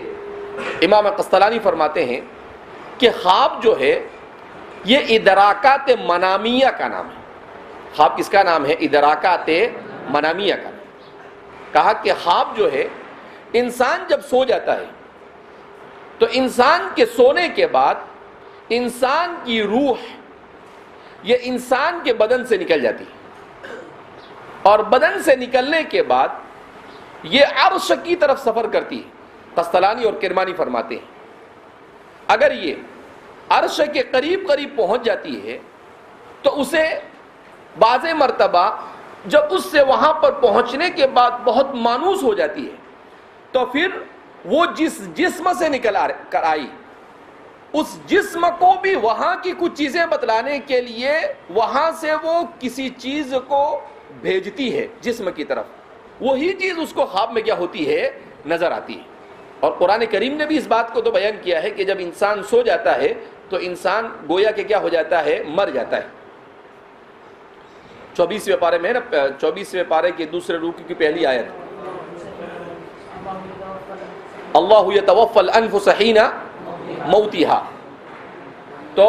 امام قسطلانی فرماتے ہیں کہ خواب جو ہے یہ ادراکات منامیہ کا نام ہے۔ خواب کس کا نام ہے؟ ادراکات منامیہ کا نام۔ کہا کہ خواب جو ہے انسان جب سو جاتا ہے تو انسان کے سونے کے بعد انسان کی روح یہ انسان کے بدن سے نکل جاتی ہے، اور بدن سے نکلنے کے بعد یہ عرش کی طرف سفر کرتی ہے۔ قسطلانی اور کرمانی فرماتے ہیں اگر یہ عرش کے قریب قریب پہنچ جاتی ہے تو اسے بعض مرتبہ جب اس سے وہاں پر پہنچنے کے بعد بہت مانوس ہو جاتی ہے تو پھر وہ جس جسم سے نکل کر آئی اس جسم کو بھی وہاں کی کچھ چیزیں بتلانے کے لیے وہاں سے وہ کسی چیز کو بھیجتی ہے جسم کی طرف، وہی چیز اس کو خواب میں کیا ہوتی ہے؟ نظر آتی ہے۔ اور قرآن کریم نے بھی اس بات کو تو بیان کیا ہے کہ جب انسان سو جاتا ہے تو انسان گویا کہ کیا ہو جاتا ہے؟ مر جاتا ہے۔ 24ویں پارے میں 24ویں پارے کے دوسرے رکوع کی پہلی آیت، اللہ یتوفی الانفس حین موتها، تو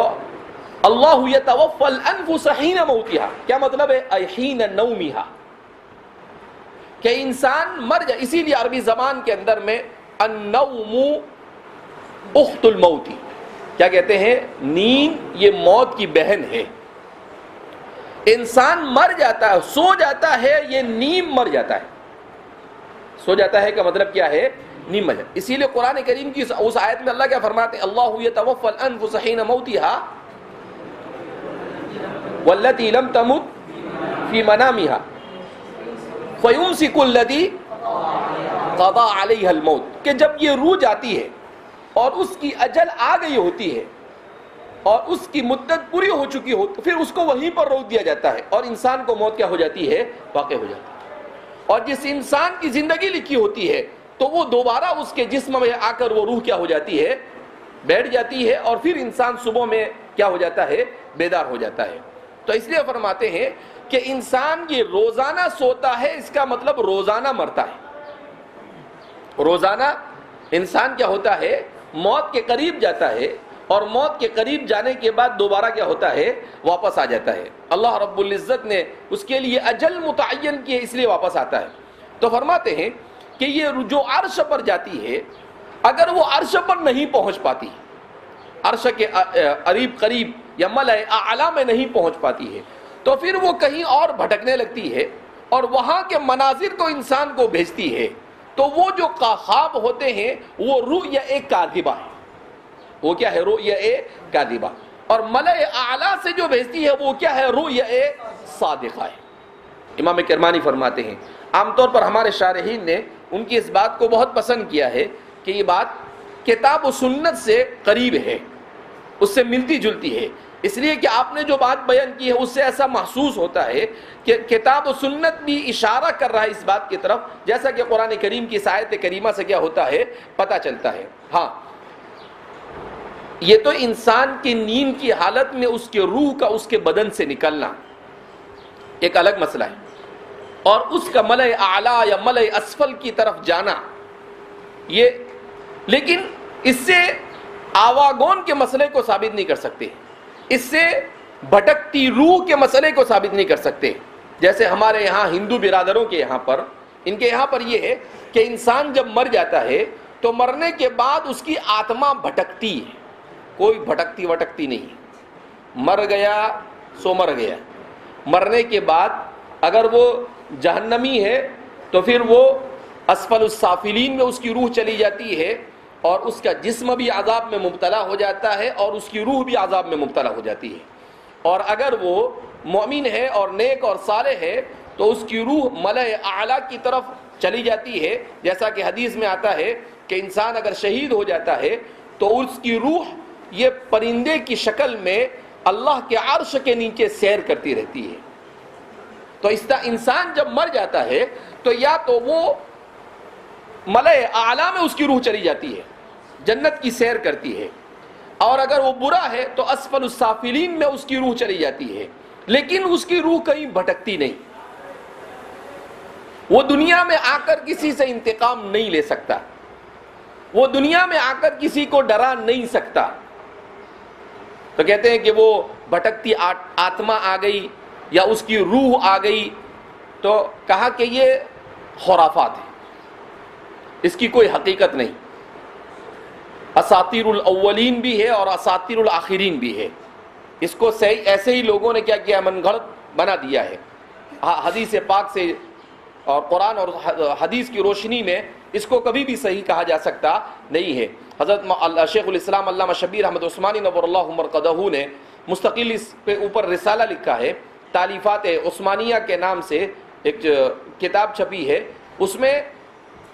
اللہ یتوفی الانفس حین موتہا، کیا مطلب ہے؟ ای حین نومہا، کہ انسان مر جائے. اسی لیے عربی زبان کے اندر میں النوم اخت الموت، کیا کہتے ہیں؟ نیند یہ موت کی بہن ہے. انسان مر جاتا ہے، سو جاتا ہے، یہ نیم مر جاتا ہے. سو جاتا ہے کا مطلب کیا ہے؟ نیم مر جاتا. اسی لیے قرآن کریم کی اس آیت میں اللہ کیا فرماتے ہیں؟ اللہ یتوفی الانفس حین موتہا والتی لم تمت فی منامہا فیمسک الذی قضی علیہا الموت، کہ جب یہ روح جاتی ہے اور اس کی اجل آ گئی ہوتی ہے اور اس کی مدت پوری ہو چکی ہو، تو پھر اس کو وہیں پر روک دیا جاتا ہے اور انسان کو موت کیا ہو جاتی ہے؟ واقع ہو جاتی ہے. اور جس انسان کی زندگی لکھی ہوتی ہے تو وہ دوبارہ اس کے جسم میں آ کر وہ روح کیا ہو جاتی ہے؟ بیٹھ جاتی ہے، اور پھر انسان صبح میں کیا ہو جاتا ہے؟ بیدار ہو جاتا ہے. تو اس لیے فرماتے ہیں کہ انسان یہ روزانہ سوتا ہے، اس کا مطلب روزانہ مرتا ہے. روزانہ انسان کیا ہوتا ہے؟ موت کے قریب جاتا ہے، اور موت کے قریب جانے کے بعد دوبارہ کیا ہوتا ہے؟ واپس آ جاتا ہے. اللہ رب العزت نے اس کے لیے اجل متعین کی ہے، اس لیے واپس آتا ہے. تو فرماتے ہیں کہ یہ جو عرش پر جاتی ہے، اگر وہ عرش پر نہیں پہنچ پاتی، عرش کے قریب یا ملأ اعلیٰ میں نہیں پہنچ پاتی ہے، تو پھر وہ کہیں اور بھٹکنے لگتی ہے اور وہاں کے مناظر کو انسان کو بھیجتی ہے. تو وہ جو خواب ہوتے ہیں وہ رؤیا کاذبہ ہے. وہ کیا ہے؟ رؤیا کاذبہ. اور ملأ اعلیٰ سے جو بھیجتی ہے وہ کیا ہے؟ رؤیا صادقہ ہے. امام کرمانی فرماتے ہیں، عام طور پر ہمارے شارحین نے ان کی اس بات کو بہت پسند کیا ہے کہ یہ بات کتاب و سنت سے قریب ہے، اس سے ملتی جلتی ہے. اس لیے کہ آپ نے جو بات بیان کی ہے اس سے ایسا محسوس ہوتا ہے کہ کتاب و سنت بھی اشارہ کر رہا ہے اس بات کی طرف، جیسا کہ قرآن کریم کی آیت کریمہ سے کیا ہوتا ہے؟ پتہ چلتا ہے. ہاں، یہ تو انسان کی نیند کی حالت میں اس کے روح کا اس کے بدن سے نکلنا ایک الگ مسئلہ ہے، اور اس کا ملأ اعلیٰ یا ملأ اسفل کی طرف جانا یہ، لیکن اس سے آواگون کے مسئلے کو ثابت نہیں کر سکتے، اس سے بھٹکتی روح کے مسئلے کو ثابت نہیں کر سکتے. جیسے ہمارے یہاں ہندو برادروں کے یہاں پر، ان کے یہاں پر یہ ہے کہ انسان جب مر جاتا ہے تو مرنے کے بعد اس کی آتما بھٹکتی ہے، کوئی بھٹکتی وٹکتی نہیں. مر گیا سو مر گیا. مرنے کے بعد اگر وہ جہنمی ہے تو پھر وہ اسفل السافلین میں اس کی روح چلی جاتی ہے، اور اس کا جسم بھی عذاب میں مبتلا ہو جاتا ہے اور اس کی روح بھی عذاب میں مبتلا ہو جاتی ہے. اور اگر وہ مومن ہے اور نیک اور صالح ہے تو اس کی روح ملأ اعلیٰ کی طرف چلی جاتی ہے. جیسا کہ حدیث میں آتا ہے کہ انسان اگر شہید ہو جاتا ہے تو اس کی روح یہ پرندے کی شکل میں اللہ کے عرش کے نیچے سیر کرتی رہتی ہے. تو اس طرح انسان جب مر جاتا ہے تو یا تو وہ ملأ اعلیٰ میں اس کی روح چلی جاتی ہے، جنت کی سیر کرتی ہے، اور اگر وہ برا ہے تو اسفل السافلین میں اس کی روح چلی جاتی ہے، لیکن اس کی روح کہیں بھٹکتی نہیں. وہ دنیا میں آ کر کسی سے انتقام نہیں لے سکتا، وہ دنیا میں آ کر کسی کو ڈرا نہیں سکتا. تو کہتے ہیں کہ وہ بھٹکتی آتما آ گئی یا اس کی روح آ گئی، تو کہا کہ یہ خرافات ہے، اس کی کوئی حقیقت نہیں. اساطیر الاولین بھی ہے اور اساطیر الاخرین بھی ہے. اس کو صحیح ایسے ہی لوگوں نے کیا کیا؟ من گھڑت بنا دیا ہے. حدیث پاک سے اور قرآن اور حدیث کی روشنی میں اس کو کبھی بھی صحیح کہا جا سکتا نہیں ہے. حضرت شیخ الاسلام علامہ شبیر احمد عثمانی نور اللہ مرقدہ نے مستقل اس پہ اوپر رسالہ لکھا ہے، تالیفات عثمانیہ کے نام سے ایک کتاب چھپی ہے. اس میں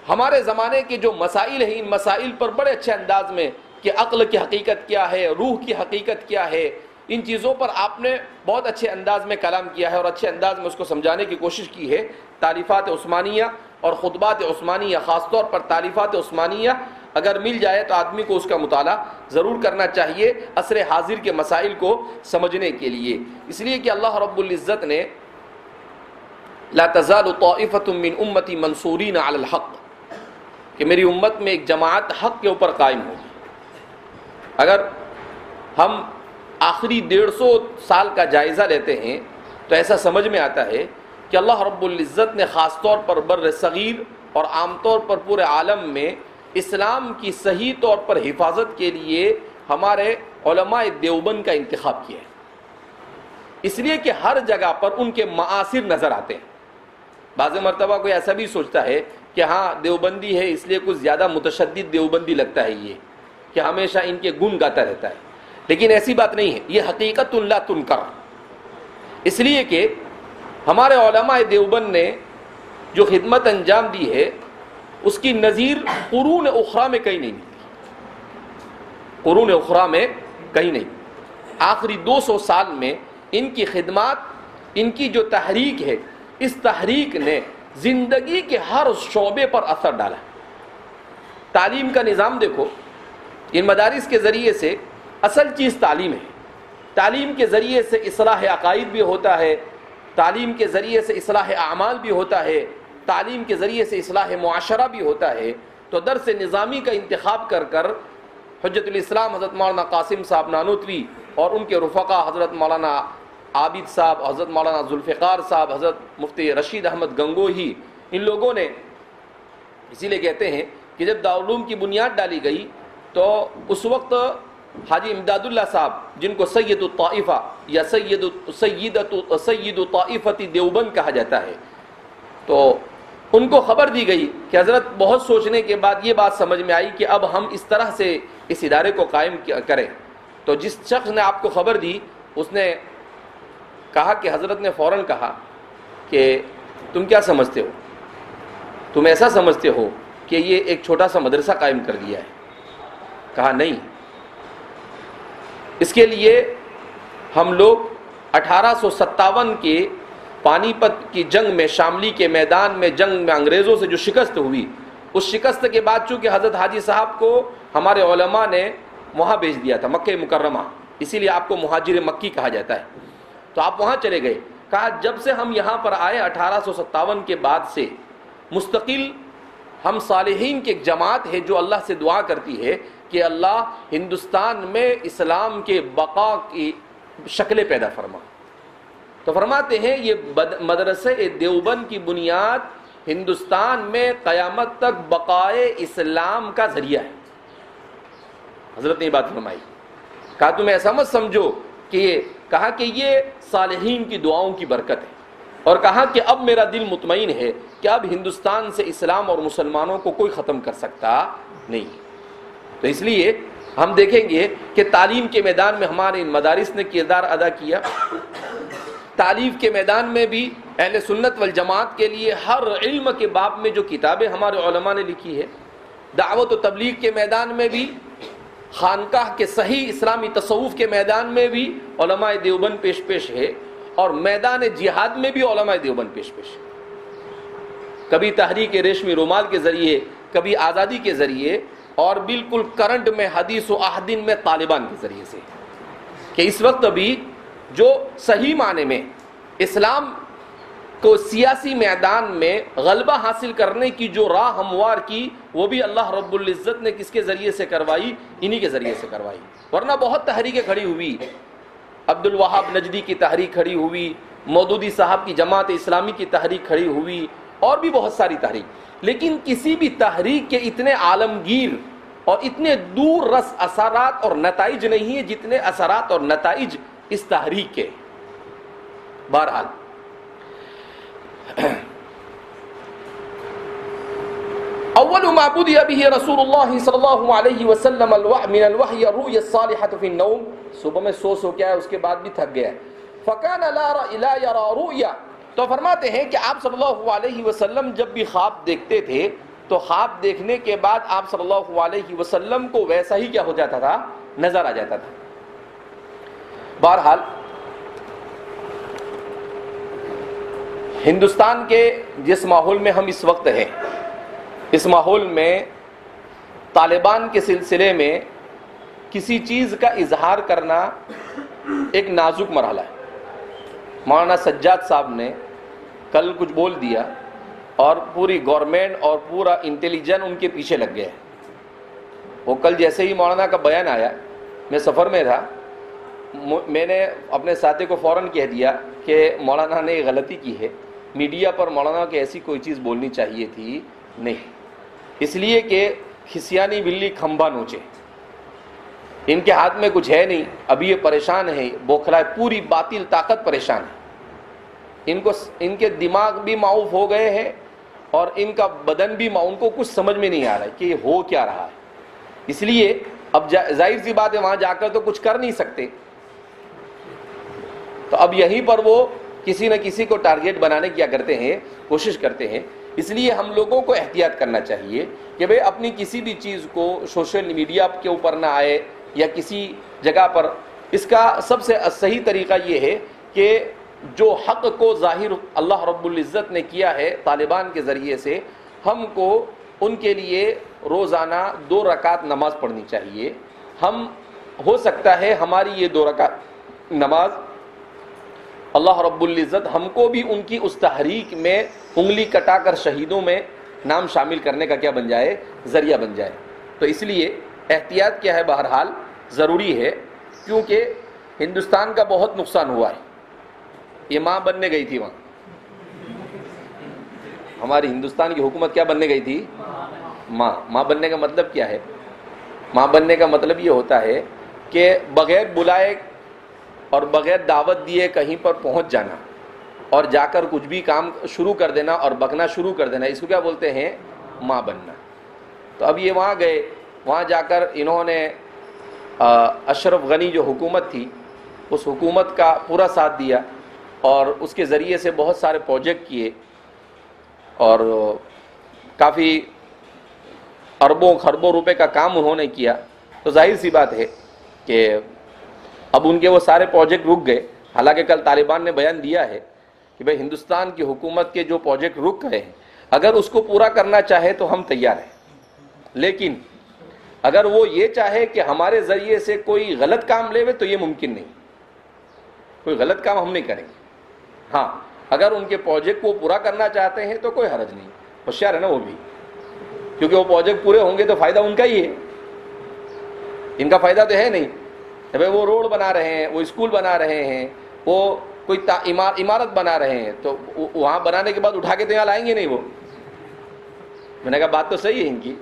ہمارے زمانے کے جو مسائل ہیں، ان مسائل پر بڑے اچھے انداز میں کہ عقل کی حقیقت کیا ہے، روح کی حقیقت کیا ہے، ان چیزوں پر آپ نے بہت اچھے انداز میں کلام کیا ہے اور اچھے انداز میں اس کو سمجھانے کی کوشش کی ہے. تالیفات عثمانیہ اور خطبات عثمانیہ، خاص طور پر تالیفات عثمانیہ اگر مل جائے تو آدمی کو اس کا مطالعہ ضرور کرنا چاہیے عصر حاضر کے مسائل کو سمجھنے کے لیے. اس لیے کہ اللہ رب العزت نے لا تزال طائفة من امتی منصورین علی الحق، کہ میری امت میں ایک جماعت حق کے اوپر قائم ہوگی. اگر ہم آخری 150 سال کا جائزہ لیتے ہیں تو ایسا سمجھ میں آتا ہے کہ اللہ رب العزت نے خاص طور پر بر صغیر اور عام طور پر پورے عالم میں اسلام کی صحیح طور پر حفاظت کے لیے ہمارے علماء دیوبند کا انتخاب کیا ہے، اس لیے کہ ہر جگہ پر ان کے معاصر نظر آتے ہیں۔ بعض مرتبہ کوئی ایسا بھی سوچتا ہے کہ ہاں دیوبندی ہے اس لیے کچھ زیادہ متشدد دیوبندی لگتا ہے یہ، کہ ہمیشہ ان کے گن گاتا رہتا ہے، لیکن ایسی بات نہیں ہے، یہ حقیقت لا تنکر، اس لیے کہ ہمارے علماء دیوبند نے جو خدمت انجام دی ہے اس کی نظیر قرون اخرى میں کہیں نہیں ملتی، قرون اخرى میں کہیں نہیں۔ آخری 200 سال میں ان کی خدمات، ان کی جو تحریک ہے، اس تحریک نے زندگی کے ہر شعبے پر اثر ڈالا۔ تعلیم کا نظام دیکھو، ان مدارس کے ذریعے سے اصل چیز تعلیم ہے، تعلیم کے ذریعے سے اصلاح عقائد بھی ہوتا ہے، تعلیم کے ذریعے سے اصلاح اعمال بھی ہوتا ہے، تعلیم کے ذریعے سے اصلاح معاشرہ بھی ہوتا ہے۔ تو درس نظامی کا انتخاب کر حجت الاسلام حضرت مولانا قاسم صاحب نانوتوی اور ان کے رفقا حضرت مولانا عابد صاحب، حضرت مولانا ذوالفقار صاحب، حضرت مفتی رشید احمد گنگوہی، ان لوگوں نے، اسی لیے کہتے ہیں کہ جب دارالعلوم کی بنیاد ڈالی گئی تو اس وقت حاجی امداد اللہ صاحب، جن کو سید الطائفہ یا سید طائفۃ دیوبند کہا جاتا ہے، تو ان کو خبر دی گئی کہ حضرت بہت سوچنے کے بعد یہ بات سمجھ میں آئی کہ اب ہم اس طرح سے اس ادارے کو قائم کریں۔ تو جس شخص نے آپ کو خبر دی اس نے کہا کہ حضرت نے فوراً کہا کہ تم کیا سمجھتے ہو، تم ایسا سمجھتے ہو کہ یہ ایک چھوٹا سا مدرسہ قائم کر دیا ہے؟ کہا نہیں، اس کے لیے ہم لوگ 1857 کے پانی پت کی جنگ میں، شاملی کے میدان میں جنگ میں انگریزوں سے جو شکست ہوئی، اس شکست کے بعد چونکہ حضرت حاجی صاحب کو ہمارے علماء نے وہاں بھیج دیا تھا، مکہ مکرمہ، اسی لیے آپ کو مہاجر مکی کہا جاتا ہے، تو آپ وہاں چلے گئے۔ کہا جب سے ہم یہاں پر آئے 1857 کے بعد سے مستقل ہم صالحین کی ایک جماعت ہے جو اللہ سے دعا کرتی ہے کہ اللہ ہندوستان میں اسلام کے بقا کی شکلیں پیدا فرما۔ تو فرماتے ہیں یہ مدرسہ دیوبند کی بنیاد ہندوستان میں قیامت تک بقائے اسلام کا ذریعہ ہے۔ حضرت نے یہ بات فرمائی، کہا تم ایسا مت سمجھو کہ کہا کہ یہ صالحین کی دعاؤں کی برکت ہے، اور کہا کہ اب میرا دل مطمئن ہے کہ اب ہندوستان سے اسلام اور مسلمانوں کو کوئی ختم کر سکتا نہیں۔ تو اس لیے ہم دیکھیں گے کہ تعلیم کے میدان میں ہمارے ان مدارس نے کردار ادا کیا، تعلیف کے میدان میں بھی اہل سنت والجماعت کے لیے ہر علم کے باب میں جو کتابیں ہمارے علماء نے لکھی ہے، دعوت و تبلیغ کے میدان میں بھی، خانقاہ کے صحیح اسلامی تصوف کے میدان میں بھی علماء دیوبند پیش ہے، اور میدان جہاد میں بھی علماء دیوبند پیش ہے۔ کبھی تحریک ریشمی رومال کے ذریعے، کبھی آزادی کے ذریعے، اور بالکل کرنٹ میں حدیث و احادین میں طالبان کے ذریعے سے، کہ اس وقت بھی جو صحیح معنی میں اسلام کو سیاسی میدان میں غلبہ حاصل کرنے کی جو راہ ہموار کی، وہ بھی اللہ رب العزت نے کس کے ذریعے سے کروائی؟ انہی کے ذریعے سے کروائی۔ ورنہ بہت تحریکیں کھڑی ہوئی، عبد الوہاب نجدی کی تحریک کھڑی ہوئی، مودودی صاحب کی جماعت اسلامی کی تحریک کھڑی ہوئی، اور بھی بہت ساری تحریک، لیکن کسی بھی تحریک کے اتنے عالمگیر اور اتنے دور رس اثرات اور نتائج نہیں ہیں جتنے اثرات اور نتائج اس تحریک کے۔ بہرحال اول ما بدأ به رسول اللہ صلی اللہ علیہ وسلم من الوحی الرؤیا الصالحۃ فی النوم، صبح میں سو کے آئے، اس کے بعد بھی تھک گیا، فکان لا یرى رؤیا، تو فرماتے ہیں کہ آپ صلی اللہ علیہ وسلم جب بھی خواب دیکھتے تھے تو خواب دیکھنے کے بعد آپ صلی اللہ علیہ وسلم کو ویسا ہی کیا ہو جاتا تھا؟ نظر آ جاتا تھا۔ بہرحال ہندوستان کے جس ماحول میں ہم اس وقت ہیں، اس ماحول میں طالبان کے سلسلے میں کسی چیز کا اظہار کرنا ایک نازک مرحلہ ہے۔ مولانا سجاد صاحب نے کل کچھ بول دیا اور پوری گورنمنٹ اور پورا انٹیلیجنس ان کے پیچھے لگ گیا۔ وہ کل جیسے ہی مولانا کا بیان آیا، میں سفر میں تھا، میں نے اپنے ساتھی کو فوراً کہہ دیا کہ مولانا نے غلطی کی ہے، میڈیا پر مولانا کی ایسی کوئی چیز بولنی چاہیے تھی نہیں، اس لیے کہ کھسیانی بلی کھمبا نوچے، ان کے ہاتھ میں کچھ ہے نہیں، ابھی یہ پریشان ہے، بوکھلا ہے، پوری باطل طاقت پریشان ہے، ان کے دماغ بھی معوف ہو گئے ہیں اور ان کا بدن بھی، ان کو کچھ سمجھ میں نہیں آ رہا ہے کہ یہ ہو کیا رہا ہے، اس لیے اب ظاہر سی بات ہے وہاں جا کر تو کچھ کر نہیں سکتے، تو اب یہیں پر وہ کسی نہ کسی کو ٹارگیٹ بنانے کیا کرتے ہیں، کوشش کرتے ہیں، اس لیے ہم لوگوں کو احتیاط کرنا چاہیے کہ بھئی اپنی کسی بھی چیز کو سوشل میڈیا کے اوپر نہ آئے یا کسی جگہ پر۔ اس کا سب سے صحیح طریقہ یہ ہے کہ جو حق کو ظاہر اللہ رب العزت نے کیا ہے طالبان کے ذریعے سے، ہم کو ان کے لیے روزانہ 2 رکعت نماز پڑھنی چاہیے۔ ہم ہو سکتا ہے ہماری یہ 2 رکعت نماز اللہ رب العزت ہم کو بھی ان کی اس تحریک میں انگلی کٹا کر شہیدوں میں نام شامل کرنے کا کیا بن جائے، ذریعہ بن جائے۔ تو اس لیے احتیاط کیا ہے بہرحال ضروری ہے، کیونکہ ہندوستان کا بہت نقصان ہوا ہے۔ یہ ماں بننے گئی تھی وہاں، ہماری ہندوستان کی حکومت کیا بننے گئی تھی؟ ماں بننے کا مطلب کیا ہے؟ ماں بننے کا مطلب یہ ہوتا ہے کہ بغیر بلائے اور بغیر دعوت دیے کہیں پر پہنچ جانا اور جا کر کچھ بھی کام شروع کر دینا اور بکنا شروع کر دینا، اس کو کیا بولتے ہیں؟ ماں بننا۔ تو اب یہ وہاں گئے، وہاں جا کر انہوں نے اشرف غنی جو حکومت تھی اس حکومت کا پورا ساتھ دیا اور اس کے ذریعے سے بہت سارے پروجیکٹ کیے اور کافی اربوں خربوں روپے کا کام انہوں نے کیا۔ تو ظاہر سی بات ہے کہ اب ان کے وہ سارے پروجیکٹ رک گئے، حالانکہ کل طالبان نے بیان دیا ہے کہ بھئی ہندوستان کی حکومت کے جو پروجیکٹ رک گئے ہیں اگر اس کو پورا کرنا چاہے تو ہم تیار ہیں، لیکن اگر وہ یہ چاہے کہ ہمارے ذریعے سے کوئی غلط کام لے تو یہ ممکن نہیں، کوئی غلط کام ہم نہیں کریں گے۔ ہاں اگر ان کے پروجیکٹ کو پورا کرنا چاہتے ہیں تو کوئی حرج نہیں، ہوشیار ہے نا وہ بھی، کیونکہ وہ پروجیکٹ پورے ہوں گے تو فائدہ ان کا ہی ہے، ان کا فائدہ تو ہے نہیں۔ وہ روڈ بنا رہے ہیں، وہ اسکول بنا رہے ہیں، وہ کوئی عمارت بنا رہے ہیں، تو وہاں بنانے کے بعد اٹھا کے تو یہاں لائیں گے نہیں وہ۔ میں نے کہا بات تو صحیح ہے ان کی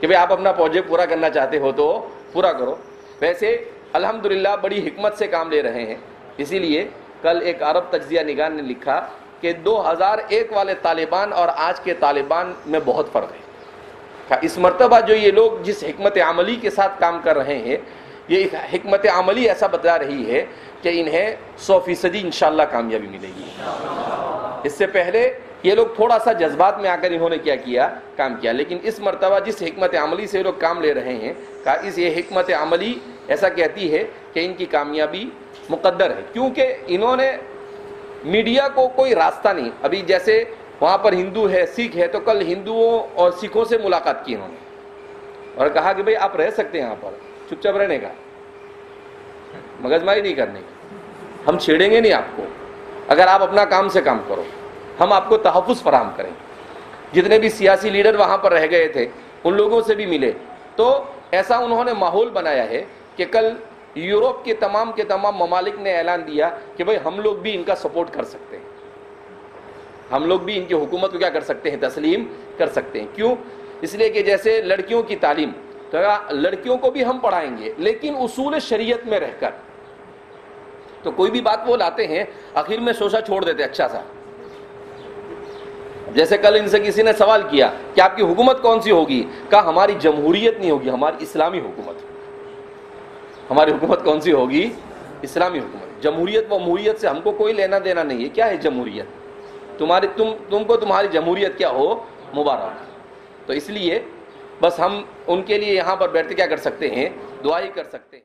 کہ بھئی آپ اپنا پروجیکٹ پورا کرنا چاہتے ہو تو پورا کرو۔ ویسے الحمدللہ بڑی حکمت سے کام لے رہے ہیں، اسی لیے کل ایک عرب تجزیہ نگار نے لکھا کہ 2001 والے طالبان اور آج کے طالبان میں بہت فرق ہے۔ اس مرتبہ جو یہ لوگ جس حکمت عملی کے ساتھ کام کر رہے ہیں، یہ حکمت عملی ایسا بتا رہی ہے کہ انہیں 100% انشاءاللہ کامیابی ملے گی۔ اس سے پہلے یہ لوگ تھوڑا سا جذبات میں آ کر انہوں نے کیا کام کیا، لیکن اس مرتبہ جس حکمت عملی سے یہ لوگ کام لے رہے ہیں، یہ حکمت عملی ایسا کہتی ہے کہ ان کی کامیابی مقدر ہے، کیونکہ انہوں نے میڈیا کو کوئی راستہ نہیں۔ ابھی جیسے وہاں پر ہندو ہے، سکھ ہے، تو کل ہندوؤں اور سکھوں سے ملاقات کی انہوں نے اور کہا کہ بھئی آپ رہ سکتے ہیں یہاں پر، چپ چاپ رہنے کا، مغز ماری نہیں کرنے کی، ہم چھیڑیں گے نہیں آپ کو، اگر آپ اپنا کام سے کام کرو، ہم آپ کو تحفظ فراہم کریں۔ جتنے بھی سیاسی لیڈر وہاں پر رہ گئے تھے ان لوگوں سے بھی ملے، تو ایسا انہوں نے ماحول بنایا ہے کہ کل یورپ کے تمام ممالک نے اعلان دیا کہ بھئی ہم لوگ بھی ان کا سپورٹ کر سکتے ہیں، ہم لوگ بھی ان کی حکومت کو کیا کر سکتے ہیں، تسلیم کر سکتے ہیں۔ کیوں؟ اس لیے کہ جیسے لڑکیوں کی تعلیم، تو لڑکیوں کو بھی ہم پڑھائیں گے لیکن اصول شریعت میں رہ کر۔ تو کوئی بھی بات وہ لاتے ہیں آخر میں شوشہ چھوڑ دیتے اچھا سا۔ جیسے کل ان سے کسی نے سوال کیا کہ آپ کی حکومت کون سی ہوگی، کہا ہماری جمہوریت نہیں ہوگی، ہماری اسلامی حکومت۔ ہماری حکومت کون سی ہوگی؟ اسلامی حکومت۔ جمہوریت و اموریت سے ہم کو کوئی لینا دینا نہیں ہے۔ کیا ہے جمہوریت؟ تم کو تمہاری جمہوریت کیا ہو، مبارک۔ تو اس لیے بس ہم ان کے لیے یہاں پر بیٹھ کے کیا کر سکتے ہیں، دعا ہی کر سکتے ہیں۔